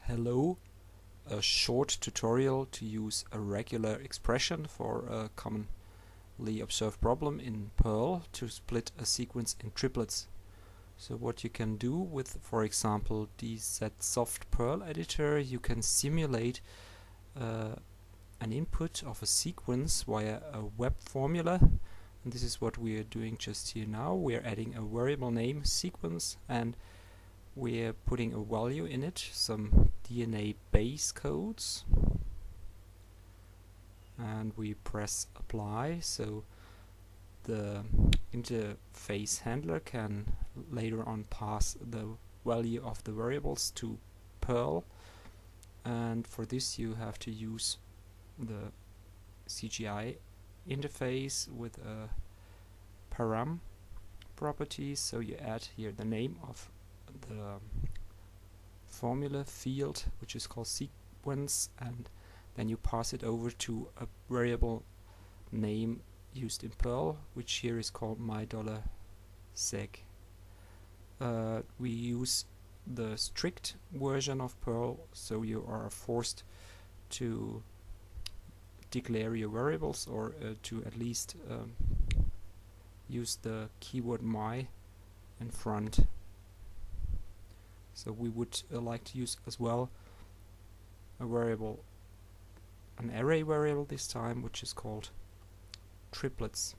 Hello, a short tutorial to use a regular expression for a commonly observed problem in Perl to split a sequence in triplets. So what you can do with, for example, the soft Perl editor, you can simulate an input of a sequence via a web formula. And this is what we are doing just here now. We are adding a variable name sequence and we're putting a value in it, some DNA base codes, and we press apply, so the interface handler can later on pass the value of the variables to Perl, and for this you have to use the CGI interface with a param properties. So you add here the name of the formula field, which is called sequence, and then you pass it over to a variable name used in Perl, which here is called $seg. We use the strict version of Perl, so you are forced to declare your variables, or to at least use the keyword my in front. So we would like to use as well a variable, an array variable this time, which is called triplets.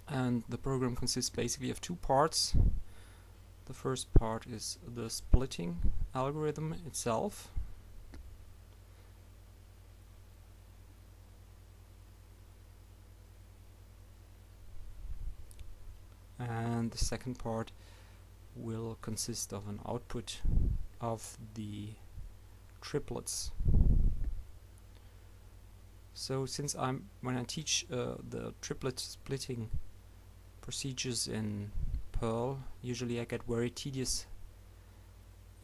And the program consists basically of two parts. The first part is the splitting algorithm itself. And the second part will consist of an output of the triplets. So since when I teach the triplet splitting procedures in Perl, usually I get very tedious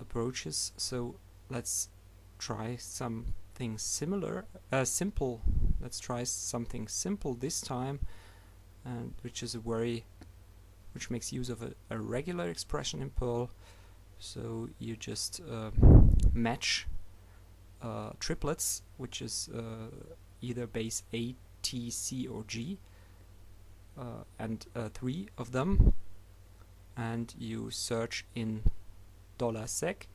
approaches, so let's try something simple. Let's try something simple this time, and which makes use of a regular expression in Perl. So you just match triplets, which is either base A, T, C, or G, and 3 of them, and you search in $seg,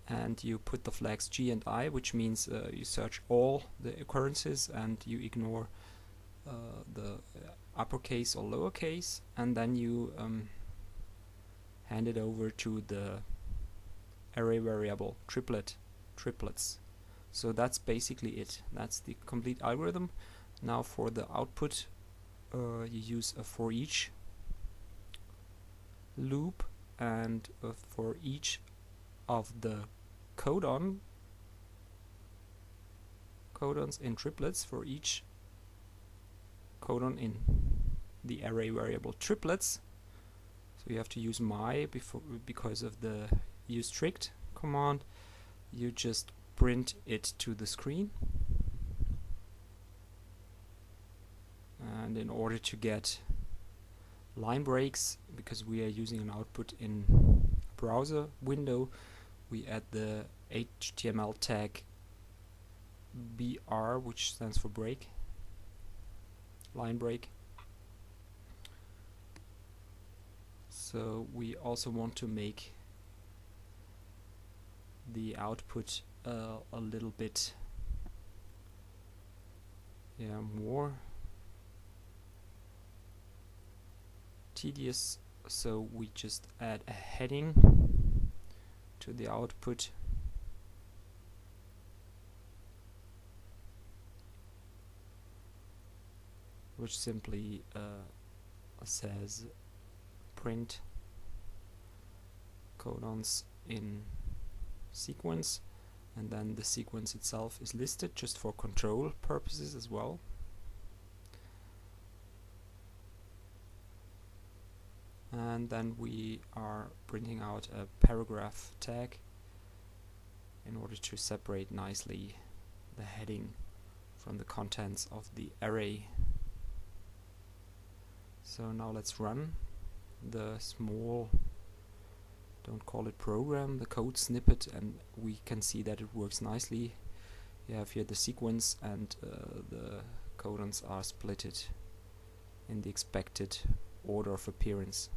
and you put the flags G and I, which means you search all the occurrences and you ignore the uppercase or lowercase, and then you hand it over to the array variable triplets. So that's basically it. That's the complete algorithm. Now for the output, you use a for each loop, and for each of the codons in triplets, for each codon in the array variable triplets, so you have to use my because of the use strict command. You just print it to the screen, and in order to get line breaks, because we are using an output in a browser window, we add the HTML tag BR, which stands for break, line break. So we also want to make the output a little bit more tedious, so we just add a heading to the output, which simply says print codons in sequence, and then the sequence itself is listed just for control purposes as well. And then we are printing out a paragraph tag in order to separate nicely the heading from the contents of the array. So now let's run the small don't call it program, the code snippet, and we can see that it works nicely. You have here the sequence, and the codons are splitted in the expected order of appearance.